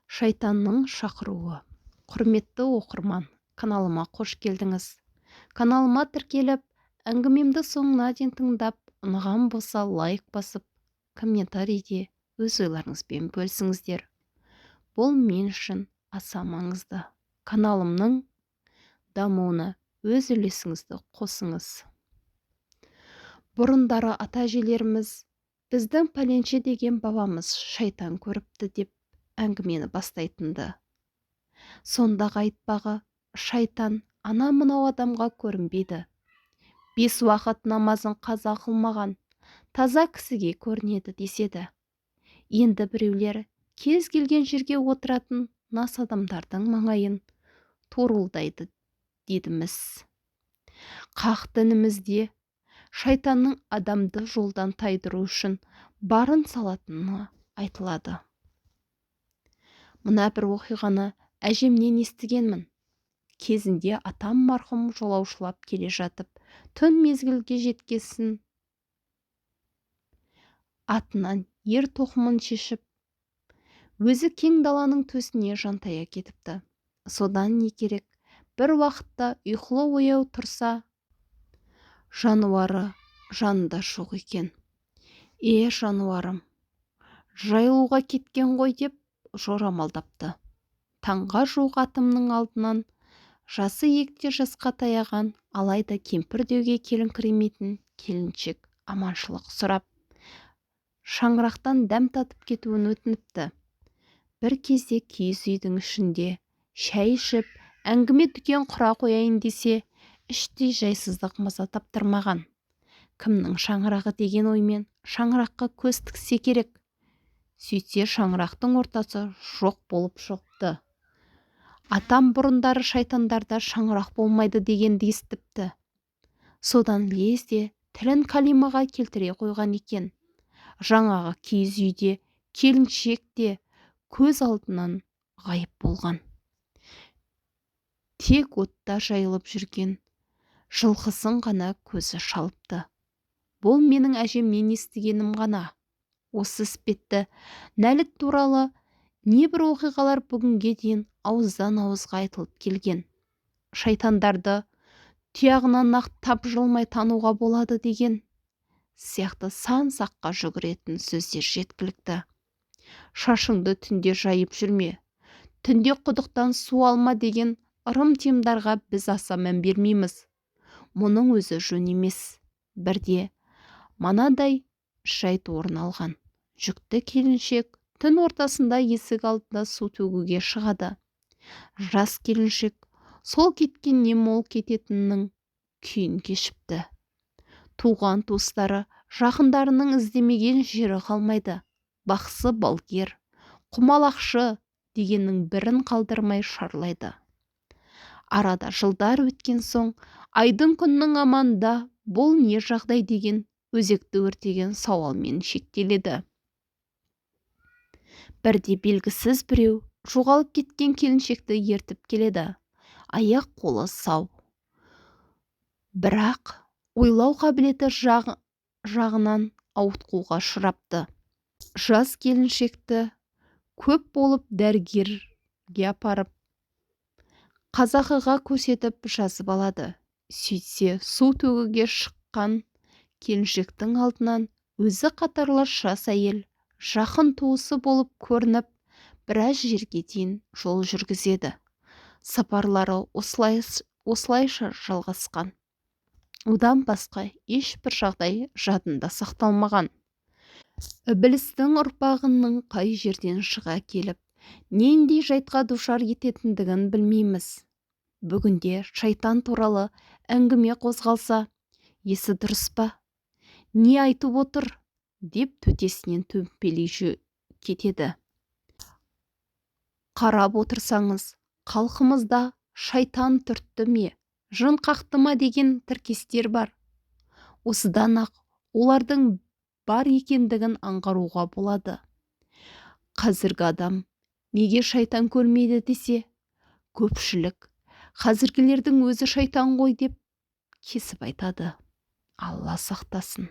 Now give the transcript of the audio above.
Шайтанның шақыруы. Құрметті оқырман, каналыма қош келдіңіз. Каналыма тіркеліп, әңгімемді соңына дейін тыңдап, ұнаған болса лайк басып, комментарийде өз ойларыңызбен бөлісіңіздер. Бұл мен үшін аса маңызды. Каналымның дамуына өз үлесіңізді қосыңыз. Бұрындары ата-әжелеріміз біздің пәленше деген бабамыз шайтан көріпті деп әңгімені бастайтынды. Сондағы айтпағы, шайтан ана мынау адамға көрінбейді. 5 уақыт намазын қаза қылмаған таза кісіге көрінеді деседі. Енді біреулер кез келген жерге отыратын нас адамдардың маңайын торулдайды дедіміз. Қақ дінімізде шайтанның адамды жолдан тайдыру үшін барын салатыны айтылады. Мына бір оқиғаны әжемнен естігенмін. Кезінде атам марқұм жолаушылап келе жатып, түн мезгілге жеткесін атынан ер тоқымын шешіп, өзі кең даланың төсіне жантая кетіпті. Содан не керек? Бір уақытта ұйқылы ояу тұрса, жануары жанында жоқ екен. Жануарым, жайылуға кеткен ғой деп жорамалдапты. Таңға жуық атымның алдынан жасы егде жасқа таяған, алайда кемпір деуге келіңкіремейтін келіншек аманшылық сұрап, шаңырақтан дәм татып кетуін өтініпті. Бір кезде киіз үйдің ішінде шәй ішіп, әңгіме дүкен құра қояйын десе, іштей жайсыздық маза таптырмаған. Кімнің шаңырағы деген оймен шаңыраққа көз тіксе керек. Сөйтсе шаңырақтың ортасы жоқ болып шықты. Атам бұрындары шайтандарда шаңырақ болмайды дегенді естіпті. Содан лезде тілін калимаға келтіре қойған екен. Жаңағы киіз үйде келіншек те көз алдынан ғайып болған. Тек отта жайылып жүрген жылқысын ғана көзі шалыпты. Бұл менің әжемнен естігенім ғана. Осы іспетті нәліт туралы небір оқиғалар бүгінге дейін ауыздан ауызға айтылып келген. Шайтандарды тұяғынан ақ тапжылмай тануға болады деген сияқты сан саққа жүгіретін сөздер жеткілікті. Шашыңды түнде жайып жүрме, түнде құдықтан су алма деген ырым-тыйымдарға біз аса мән бермейміз. Мұның өзі жөн емес. Бірде манадай жайт орын алған. Жүкті келіншек түн ортасында есік алдында су төгуге шығады. Жас келіншек сол кеткен не мол кететіннің күйін кешіпті. Туған туыстары, жақындарының іздемеген жері қалмайды. Бақсы балгер, құмалақшы дегеннің бірін қалдырмай шарлайды. Арада жылдар өткен соң, айдың күннің аманда бұл не жағдай деген өзекті өртеген сауалмен шектеледі. Бірде белгісіз біреу жоғалып кеткен келіншекті ертіп келеді. Аяқ қолы сау. Бірақ ойлау қабілеті жағынан ауытқуға ұшырапты. Жас келіншекті көп болып дәрігерге апарып, қазақыға көрсетіп жазып алады. Сөйтсе су төгуге шыққан келіншектің алдынан өзі қатарлас жас әйел жақын туысы болып көрініп, біраз жерге дейін жол жүргізеді. Сапарлары осылайша жалғасқан. Одан басқа ешбір жағдай жадында сақталмаған. Ібілістің ұрпағының қай жерден шыға келіп, нендей жайтқа душар ететіндігін білмейміз. Бүгінде шайтан туралы әңгіме қозғалса, есі дұрыс па? Не айтып отыр? Деп төтесінен төмпелей кетеді. Қарап отырсаңыз, халқымызда шайтан түртті ме, жын қақты ма деген тіркестер бар. Осыдан ақ олардың бар екендігін аңғаруға болады. Қазіргі адам неге шайтан көрмейді десе, көпшілік қазіргілердің өзі шайтан ғой деп кесіп айтады. Алла сақтасын.